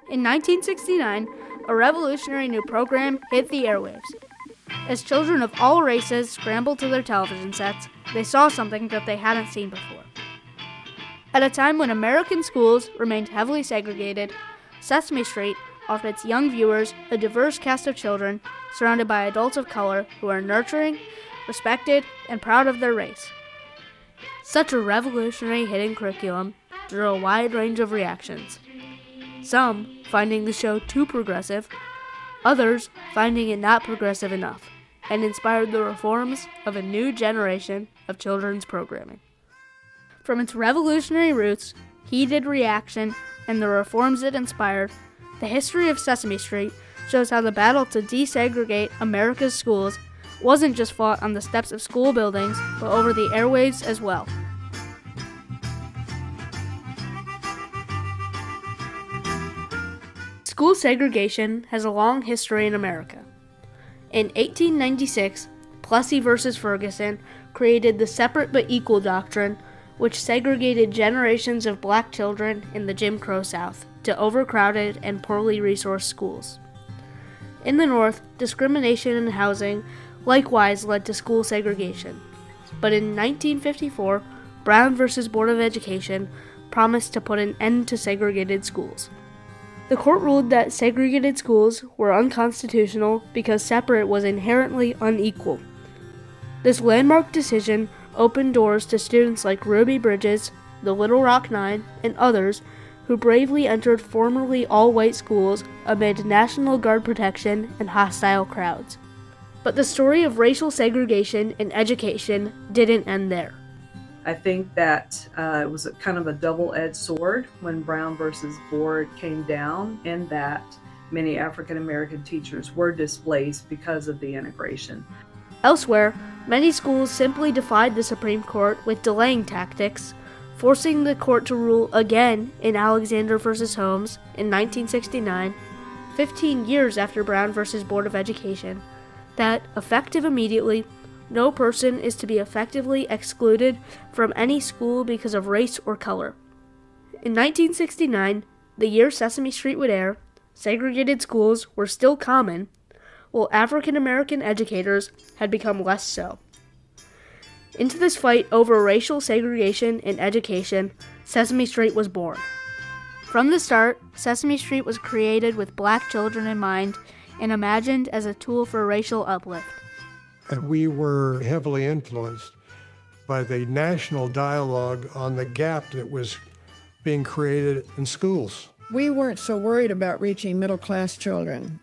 In 1969, a revolutionary new program hit the airwaves. As children of all races scrambled to their television sets, they saw something that they hadn't seen before. At a time when American schools remained heavily segregated, Sesame Street offered its young viewers a diverse cast of children surrounded by adults of color who are nurturing, respected, and proud of their race. Such a revolutionary hidden curriculum drew a wide range of reactions. Some finding the show too progressive, others finding it not progressive enough, and inspired the reforms of a new generation of children's programming. From its revolutionary roots, heated reaction, and the reforms it inspired, the history of Sesame Street shows how the battle to desegregate America's schools wasn't just fought on the steps of school buildings, but over the airwaves as well. School segregation has a long history in America. In 1896, Plessy versus Ferguson created the separate but equal doctrine, which segregated generations of black children in the Jim Crow South to overcrowded and poorly resourced schools. In the North, discrimination in housing likewise led to school segregation. But in 1954, Brown versus Board of Education promised to put an end to segregated schools. The court ruled that segregated schools were unconstitutional because separate was inherently unequal. This landmark decision opened doors to students like Ruby Bridges, the Little Rock Nine, and others who bravely entered formerly all-white schools amid National Guard protection and hostile crowds. But the story of racial segregation in education didn't end there. I think that it was kind of a double-edged sword when Brown versus Board came down, in that many African American teachers were displaced because of the integration. Elsewhere, many schools simply defied the Supreme Court with delaying tactics, forcing the court to rule again in Alexander versus Holmes in 1969, 15 years after Brown versus Board of Education, that, effective immediately, no person is to be effectively excluded from any school because of race or color. In 1969, the year Sesame Street would air, segregated schools were still common, while African American educators had become less so. Into this fight over racial segregation in education, Sesame Street was born. From the start, Sesame Street was created with black children in mind and imagined as a tool for racial uplift. And we were heavily influenced by the national dialogue on the gap that was being created in schools. We weren't so worried about reaching middle-class children.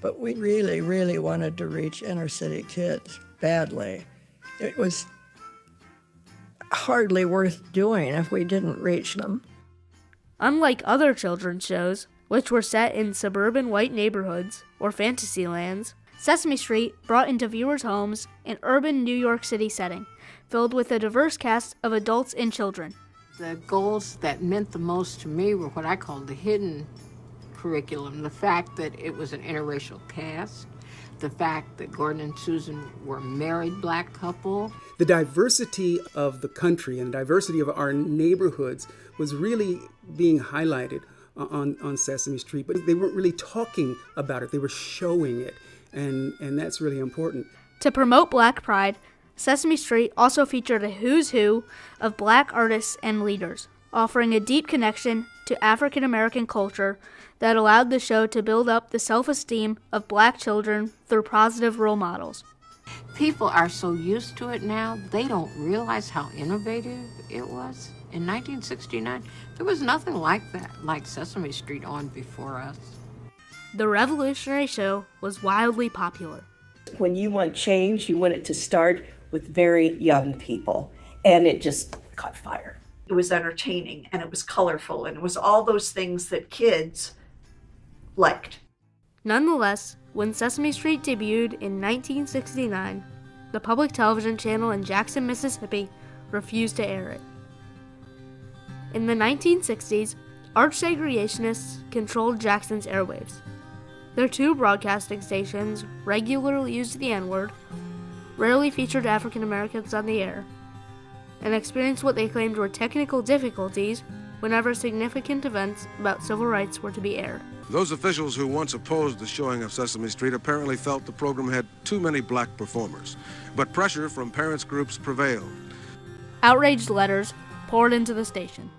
But we really, really wanted to reach inner-city kids badly. It was hardly worth doing if we didn't reach them. Unlike other children's shows, which were set in suburban white neighborhoods or fantasy lands, Sesame Street brought into viewers' homes an urban New York City setting, filled with a diverse cast of adults and children. The goals that meant the most to me were what I called the hidden curriculum, the fact that it was an interracial cast, the fact that Gordon and Susan were a married black couple. The diversity of the country and diversity of our neighborhoods was really being highlighted on Sesame Street, but they weren't really talking about it, they were showing it. And that's really important. To promote Black pride, Sesame Street also featured a who's who of black artists and leaders, offering a deep connection to African American culture that allowed the show to build up the self-esteem of black children through positive role models. People are so used to it now, they don't realize how innovative it was. In 1969, there was nothing like that, like Sesame Street on before us. The revolutionary show was wildly popular. When you want change, you want it to start with very young people, and it just caught fire. It was entertaining, and it was colorful, and it was all those things that kids liked. Nonetheless, when Sesame Street debuted in 1969, the public television channel in Jackson, Mississippi, refused to air it. In the 1960s, arch segregationists controlled Jackson's airwaves. Their two broadcasting stations regularly used the N-word, rarely featured African Americans on the air, and experienced what they claimed were technical difficulties whenever significant events about civil rights were to be aired. Those officials who once opposed the showing of Sesame Street apparently felt the program had too many black performers, but pressure from parents' groups prevailed. Outraged letters poured into the station.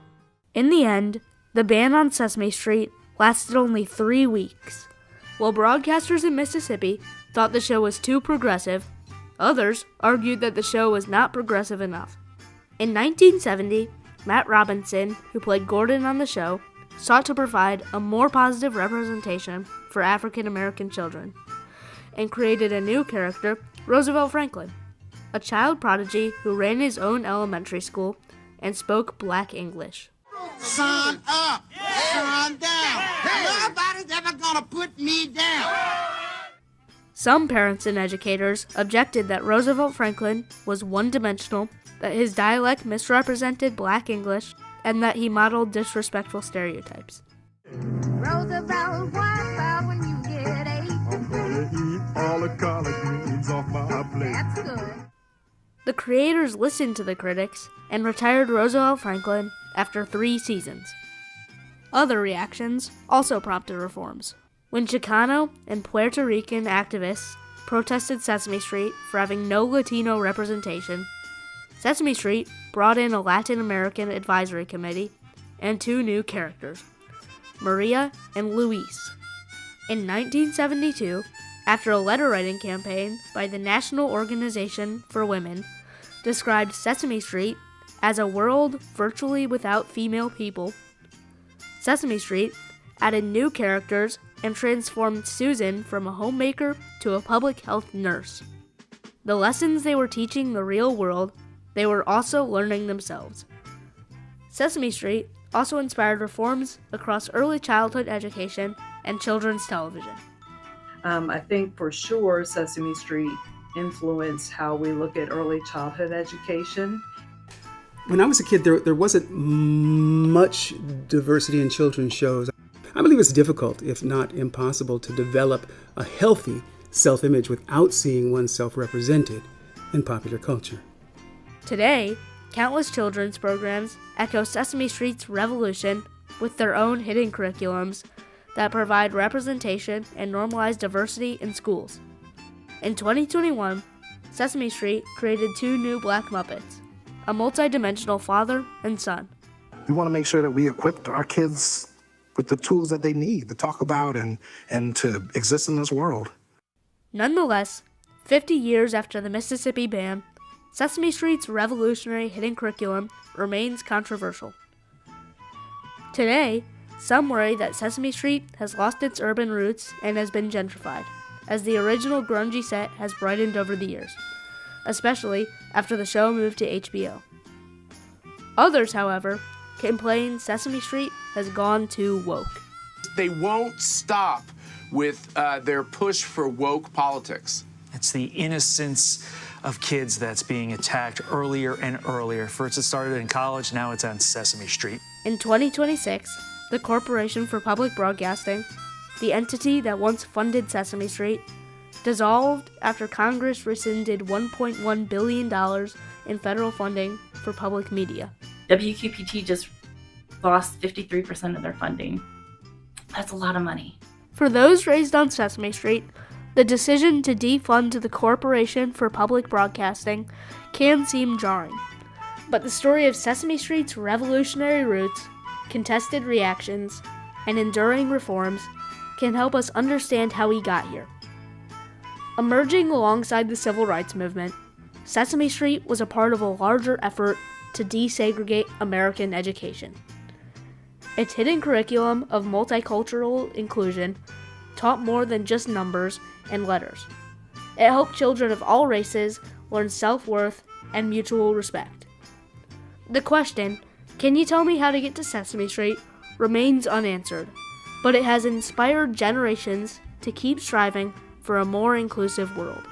In the end, the ban on Sesame Street lasted only 3 weeks. While broadcasters in Mississippi thought the show was too progressive, others argued that the show was not progressive enough. In 1970, Matt Robinson, who played Gordon on the show, sought to provide a more positive representation for African American children, and created a new character, Roosevelt Franklin, a child prodigy who ran his own elementary school and spoke black English. Son up, son down. Nobody's ever gonna put me down. Some parents and educators objected that Roosevelt Franklin was one-dimensional, that his dialect misrepresented black English, and that he modeled disrespectful stereotypes. Roosevelt, what about when you get 8? I'm gonna eat all the collard greens off my plate. That's good. The creators listened to the critics and retired Roosevelt Franklin after 3 seasons. Other reactions also prompted reforms. When Chicano and Puerto Rican activists protested Sesame Street for having no Latino representation, Sesame Street brought in a Latin American advisory committee and 2 new characters, Maria and Luis. In 1972, after a letter-writing campaign by the National Organization for Women described Sesame Street as a world virtually without female people, Sesame Street added new characters and transformed Susan from a homemaker to a public health nurse. The lessons they were teaching the real world, they were also learning themselves. Sesame Street also inspired reforms across early childhood education and children's television. I think for sure Sesame Street influenced how we look at early childhood education. When I was a kid, there wasn't much diversity in children's shows. I believe it's difficult, if not impossible, to develop a healthy self-image without seeing oneself represented in popular culture. Today, countless children's programs echo Sesame Street's revolution with their own hidden curriculums that provide representation and normalize diversity in schools. In 2021, Sesame Street created 2 new Black Muppets, a multi-dimensional father and son. We want to make sure that we equip our kids with the tools that they need to talk about and to exist in this world. Nonetheless, 50 years after the Mississippi ban, Sesame Street's revolutionary hidden curriculum remains controversial. Today, some worry that Sesame Street has lost its urban roots and has been gentrified, as the original grungy set has brightened over the years, especially after the show moved to HBO. Others, however, complain Sesame Street has gone too woke. They won't stop with their push for woke politics. It's the innocence of kids that's being attacked earlier and earlier. First it started in college, now it's on Sesame Street. In 2026, the Corporation for Public Broadcasting, the entity that once funded Sesame Street, dissolved after Congress rescinded $1.1 billion in federal funding for public media. WQPT just lost 53% of their funding. That's a lot of money. For those raised on Sesame Street, the decision to defund the Corporation for Public Broadcasting can seem jarring. But the story of Sesame Street's revolutionary roots, contested reactions, and enduring reforms can help us understand how we got here. Emerging alongside the civil rights movement, Sesame Street was a part of a larger effort to desegregate American education. Its hidden curriculum of multicultural inclusion taught more than just numbers and letters. It helped children of all races learn self-worth and mutual respect. The question, "Can you tell me how to get to Sesame Street?" remains unanswered, but it has inspired generations to keep striving for a more inclusive world.